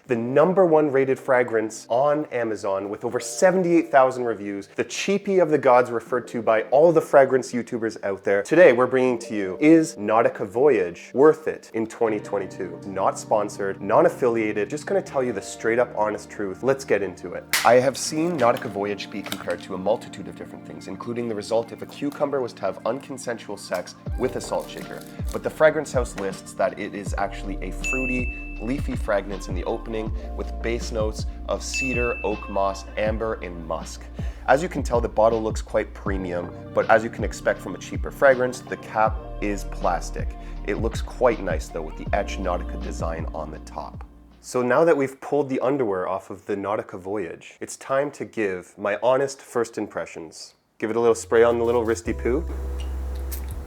the #1 rated fragrance on Amazon with over 78,000 reviews, the cheapie of the gods referred to by all the fragrance YouTubers out there. Today we're bringing to you, is Nautica Voyage worth it in 2022? Not sponsored, non-affiliated, just gonna tell you the straight up honest truth. Let's get into it. I have seen Nautica Voyage be compared to a multitude of different things, including the result if a cucumber was to have unconsensual sex with a salt shaker. But the fragrance house lists that it is actually a fruity, leafy fragrance in the opening with base notes of cedar, oak moss, amber, and musk. As you can tell, the bottle looks quite premium, but as you can expect from a cheaper fragrance, the cap is plastic. It looks quite nice though with the etched Nautica design on the top. So now that we've pulled the underwear off of the Nautica Voyage, it's time to give my honest first impressions. Give it a little spray on the little wristy poo.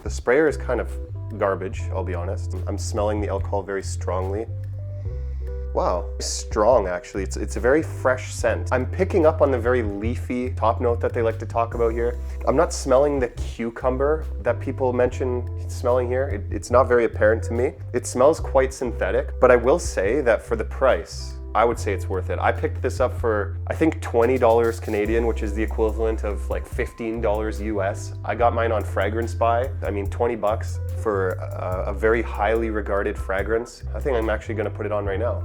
The sprayer is kind of garbage, I'll be honest. I'm smelling the alcohol very strongly. Wow, strong actually. It's a very fresh scent. I'm picking up on the very leafy top note that they like to talk about here. I'm not smelling the cucumber that people mention smelling here. It's not very apparent to me. It smells quite synthetic, but I will say that for the price, I would say it's worth it. I picked this up for, I think, $20 Canadian, which is the equivalent of like $15 US. I got mine on Fragrance Buy. I mean, 20 bucks for a very highly regarded fragrance. I think I'm actually gonna put it on right now.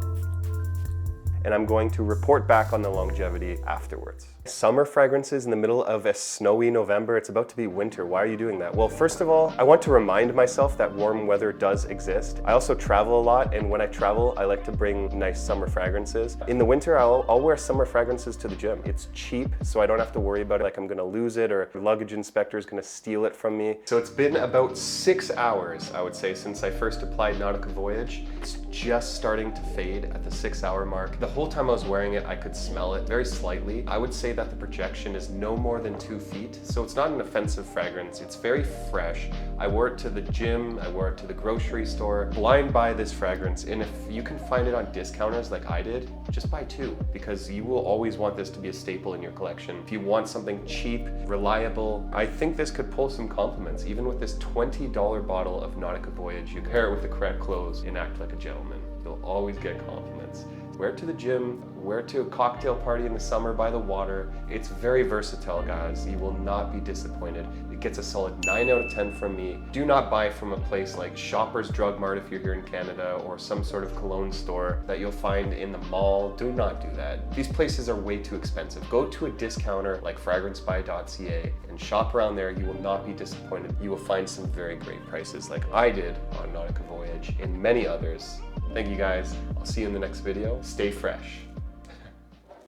And I'm going to report back on the longevity afterwards. Summer fragrances in the middle of a snowy November. It's about to be winter. Why are you doing that? Well, first of all, I want to remind myself that warm weather does exist. I also travel a lot, and when I travel, I like to bring nice summer fragrances. In the winter, I'll wear summer fragrances to the gym. It's cheap, so I don't have to worry about it like I'm gonna lose it or the luggage inspector is gonna steal it from me. So it's been about 6 hours, I would say, since I first applied Nautica Voyage. It's just starting to fade at the 6-hour mark. The whole time I was wearing it, I could smell it very slightly. I would say that the projection is no more than 2 feet, so it's not an offensive fragrance. It's very fresh. I wore it to the gym, I wore it to the grocery store. Blind buy this fragrance, and if you can find it on discounters like I did, just buy 2, because you will always want this to be a staple in your collection. If you want something cheap, reliable, I think this could pull some compliments. Even with this $20 bottle of Nautica Voyage, you pair it with the correct clothes and act like a gentleman. You'll always get compliments. Wear it to the gym, wear it to a cocktail party in the summer by the water. It's very versatile, guys. You will not be disappointed. It gets a solid 9 out of 10 from me. Do not buy from a place like Shoppers Drug Mart if you're here in Canada, or some sort of cologne store that you'll find in the mall. Do not do that. These places are way too expensive. Go to a discounter like fragrancebuy.ca and shop around there. You will not be disappointed. You will find some very great prices like I did on Nautica Voyage and many others. Thank you guys. I'll see you in the next video. Stay fresh.